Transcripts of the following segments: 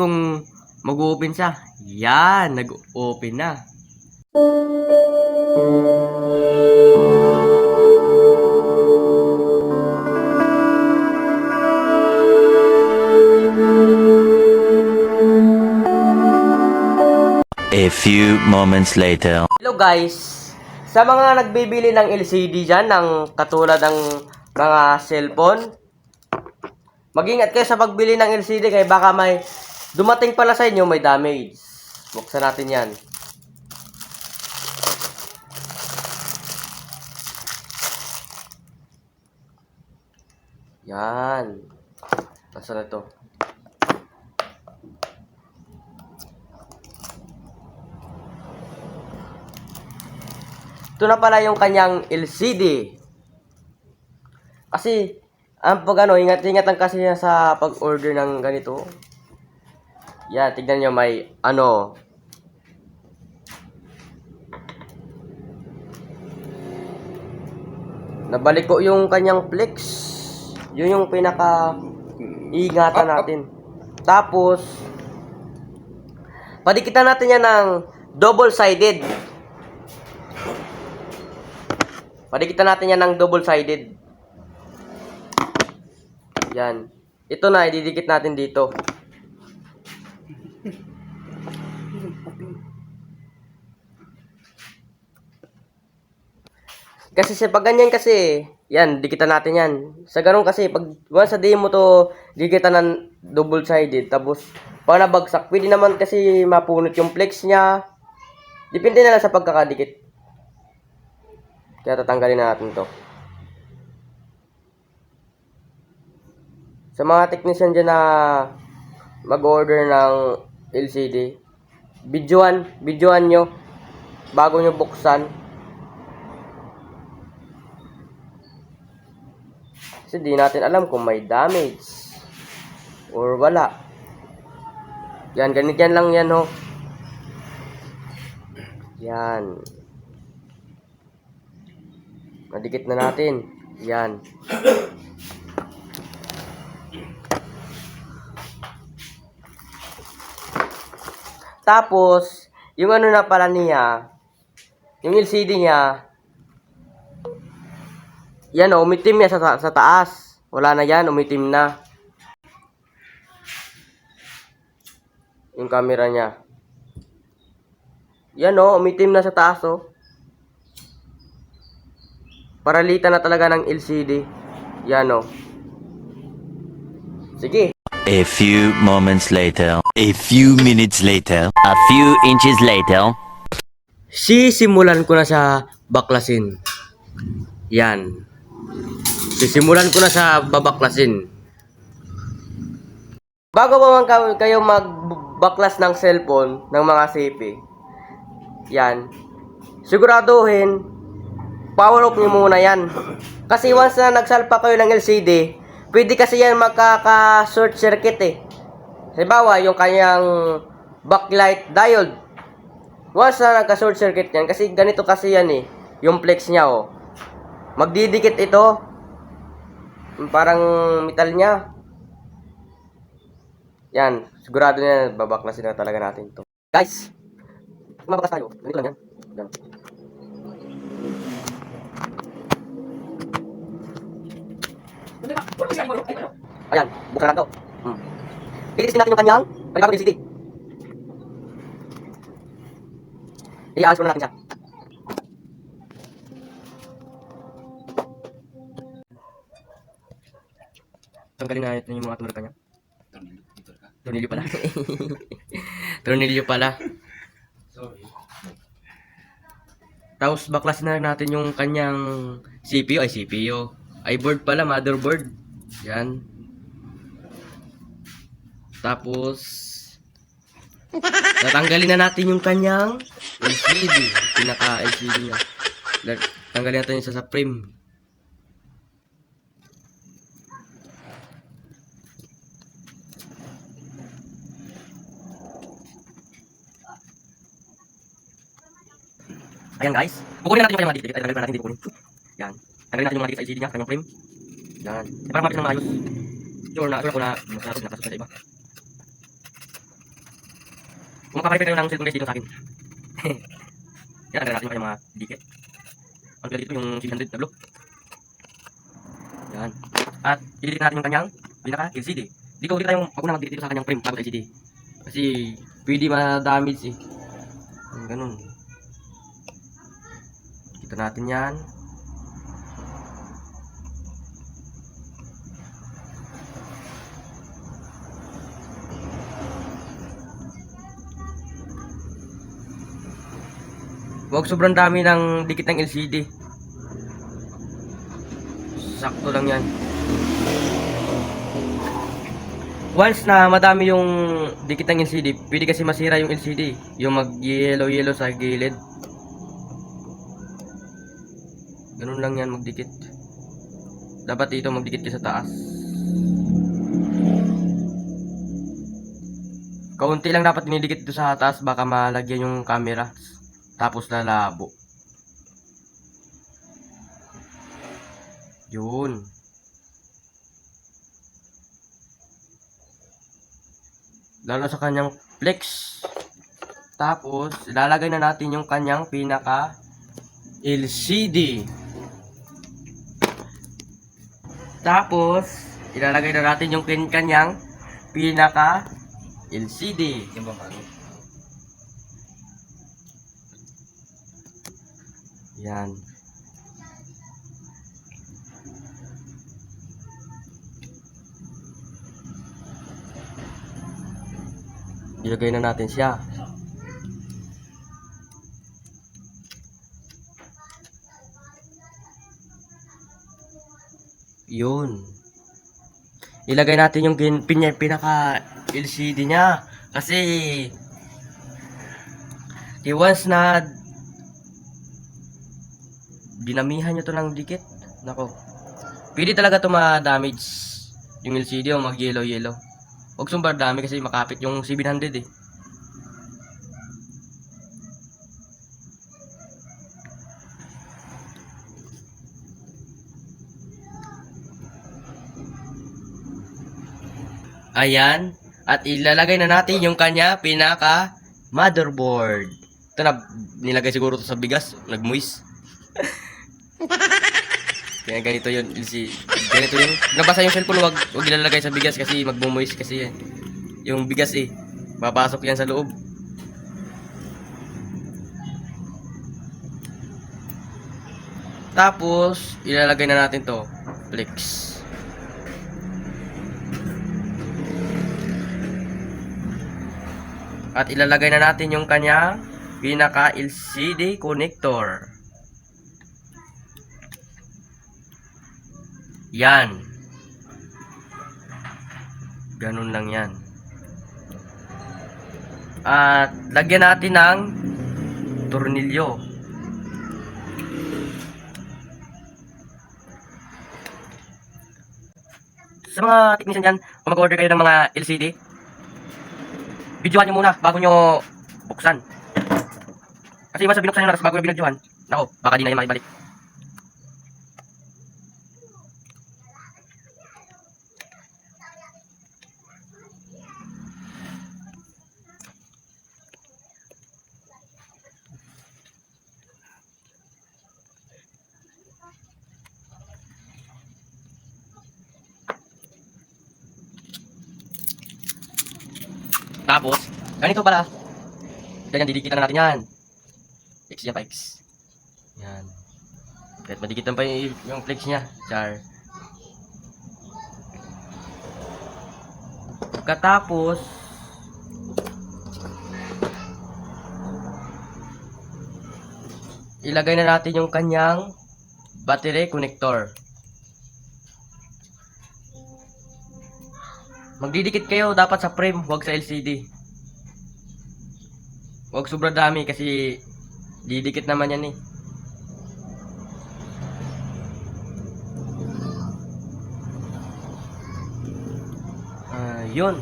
Kung mag-open siya. Yan, nag-open na. A few moments later. Hello guys, sa mga nagbibili ng LCD dyan, ng katulad ng mga cellphone, mag-ingat kayo sa pagbili ng LCD kaya baka may dumating pala sa inyo may damage. Buksan natin yan. Yan. Nasaan na ito? Ito na pala yung kanyang LCD. Kasi, ang pag ingat-ingatan kasi niya sa pag-order ng ganito. Yan, tignan nyo may nabalik ko yung kanyang flex. Yun yung pinaka-ingatan natin. Tapos, padikitan natin yan ng double-sided. Padikitan natin yan ng double-sided. Yan. Ito na, ididikit natin dito. Kasi sa pag ganyan kasi, yan, dikitan natin yan. Sa ganun kasi, pag once sa mo to, dikitan ng double-sided. Tapos, pag nabagsak, pwede naman kasi mapunot yung flex niya. Depende na lang sa pagkakadikit. Kaya tatanggalin na natin to. Sa mga technician dyan na mag-order ng LCD, videoan nyo bago nyo buksan. Kasi di natin alam kung may damage or wala. Yan, ganyan lang yan ho. Yan. Nadikit na natin. Yan. Tapos, yung na pala niya, yung LCD niya, yan o, umitim niya sa taas. Wala na yan, umitim na. Yung camera niya. Yan o, umitim na sa taas o. Paralitan na talaga ng LCD. Yan o. Sige. A few moments later. A few minutes later. A few inches later. Sisimulan ko na sa baklasin. Yan. Sisimulan ko na sa babaklasin. Bago pa man kayo magbaklas ng cellphone ng mga CP, yan, siguraduhin, power off nyo muna yan. Kasi once na nagsalpa kayo ng LCD, pwede kasi yan magkaka-short circuit eh. Halimbawa, yung kanyang backlight diode. Once na nagka-short circuit yan, kasi ganito kasi yan eh, yung flex niya oh. Magdidikit ito. Parang metal niya. Yan, sigurado na babaklasin na talaga natin ito. Guys, mabakas tayo. Ganito lang yan. Yan. Ayan, buksan lang ito. Ilisin natin yung kanyang panibagong LCD. I-alas ko na natin siya. Tanggalin na natin yung mga turka niya. Tornilyo pala. Tornilyo pala. Sorry. Tapos baklasin na natin yung kanyang CPU. Board pala, motherboard. Yan. Tapos tatanggalin na natin yung kanyang LCD. Pinaka-LCD niya. Tanggalin natin yung sa frame. Ayan guys. Kukunin natin yung kanyang mga dikit. Tanggalin natin, hindi kukunin. Yan. Tanggalin natin yung mga dikit sa LCD niya, kanyang frame. Yan. Para mapit ng maayos. Sure ko na nakasok na sa iba. Kung makaparepair kayo ng cellphone guys dito sa akin. Yan, tanggalin natin yung kanyang mga dikit. Ang pila dito yung 600 na blue. Yan. At i-delete natin yung kanyang pinaka LCD. Dito ulit tayong mag-una mag-delete dito sa kanyang frame bago sa LCD. Kasi pwede ma-damage eh. Ganun. Kita natin yan. Huwag sobrang dami ng dikit ng LCD. Sakto lang yan. Once na madami yung dikit ng LCD, pwede kasi masira yung LCD. Yung mag-yellow-yellow sa gilid. Ganun lang yan magdikit. Dapat dito magdikit ka sa taas. Kaunti lang dapat dinidikit dito sa taas, baka malagyan yung camera. Tapos lalabo. Yun. Lalo sa kanyang flex. Tapos ilalagay na natin yung kanyang pinaka LCD. Tapos ilalagay na natin yung kanyang pinaka LCD. Yung ba bago? Yan. Ilagay na natin siya. Yun. Ilagay natin yung pinaka LCD niya. Kasi once na dinamihan nyo to ng dikit, nako, pwede talaga to ma-damage yung LCD o mag-yellow-yellow. Huwag sumbar dami kasi makapit yung 700 eh. Ayan. At ilalagay na natin yung kanya pinaka motherboard. Ito na, nilagay siguro to sa bigas, nagmuis. Kaya ganito yun, ganito yun. Nabasa yung cellphone, wag ilalagay sa bigas kasi magmumuis kasi yan. Yung bigas eh, papasok yan sa loob. Tapos, ilalagay na natin to, flex. At ilalagay na natin yung kanya pinaka LCD connector. Yan. Ganun lang yan. At lagyan natin ng tornilyo. Sa mga technician dyan, kung mag-order kayo ng mga LCD, videohan nyo muna bago nyo buksan. Kasi iba sa binuksan nyo na bago nyo binudyohan, nako, baka di na yung makibalik. Tapos, ganito pala. Ganyan, didikitan na natin yan. Flex niya, flex. Yan. Kahit madikitan pa yung flex niya. Char. Pagkatapos, ilagay na natin yung kanyang battery connector. Magdidikit kayo dapat sa frame, huwag sa LCD. Huwag sobra dami kasi didikit naman yan eh. Yun.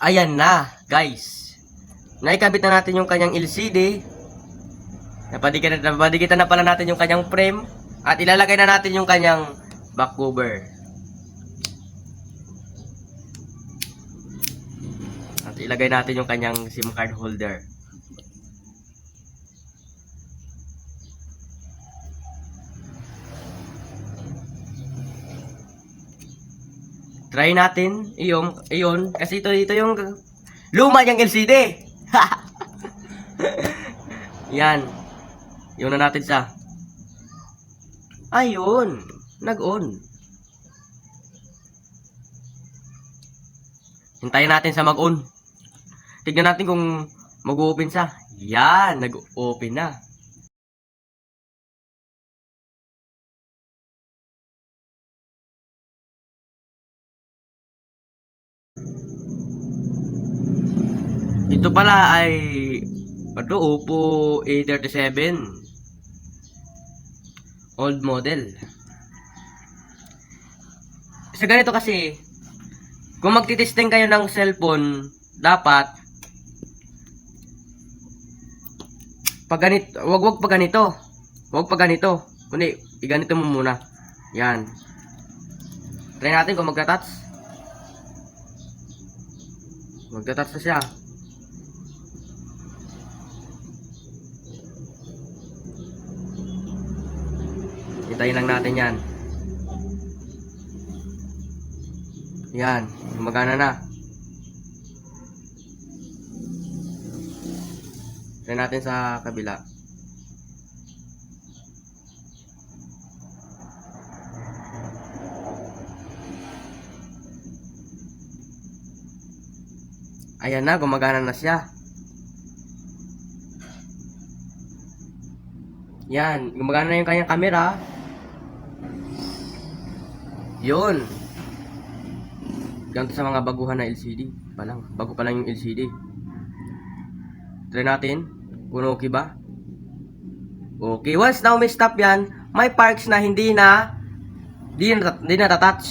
Ayan na, guys. Naikabit na natin yung kanyang LCD. Napadikitan na pala natin yung kanyang frame. At ilalagay na natin yung kanyang back cover. At ilagay natin yung kanyang SIM card holder. Try natin iyon kasi ito yung luma niyang LCD. Yan. Yun na natin sa. Ayun, nag-on. Hintayin natin sa mag-on. Tignan natin kung mag-open sa. Yan, nag-open na. Ito pala ay Oppo A37 old model. Sa ganito kasi, kung magtitesting kayo ng cellphone, dapat pag ganito, wag pa ganito. Wag pa ganito. Kundi iganito mo muna. Yan. Try natin kung magta-touch. Magta-touch na siya. Hintayin lang natin yan. Yan, gumagana na. Try natin sa kabila. Ayan na, gumagana na siya. Yan, gumagana na yung kanyang camera. Yun. Ganito sa mga baguhan na LCD. Bago pa lang yung LCD. Try natin. Kung okay ba? Okay. Once na umi-stop yan, may parts na hindi na-touch.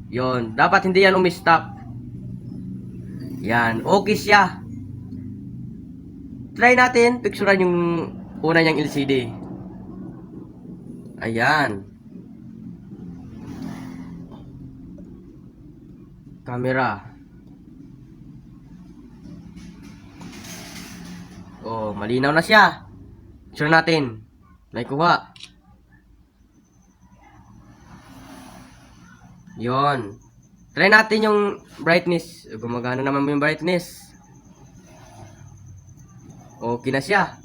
Yun. Dapat hindi yan umi-stop. Yan. Okay siya. Try natin. Picturean yung una niyang LCD. Ayan. Camera. Oh, malinaw na siya. Picture natin. Naikuha. Yon. Try natin yung brightness. Gumagana naman yung brightness. Okay na siya.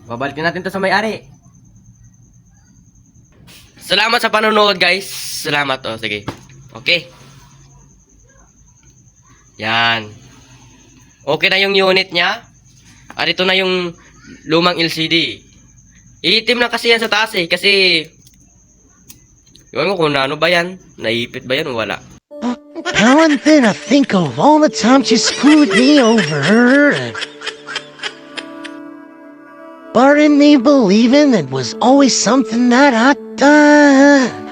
Babalikin natin to sa may-ari. Salamat sa panonood, guys. Salamat. Oh, sige. Okay. Yan. Okay na yung unit niya. At ito na yung lumang LCD. Iitim na kasi yan sa taas eh. Kasi iwan ko kung ano ba yan. Naipit ba yan o wala. Now and then I think of all the times you screwed me over. Part of me believing it was always something that I'd done.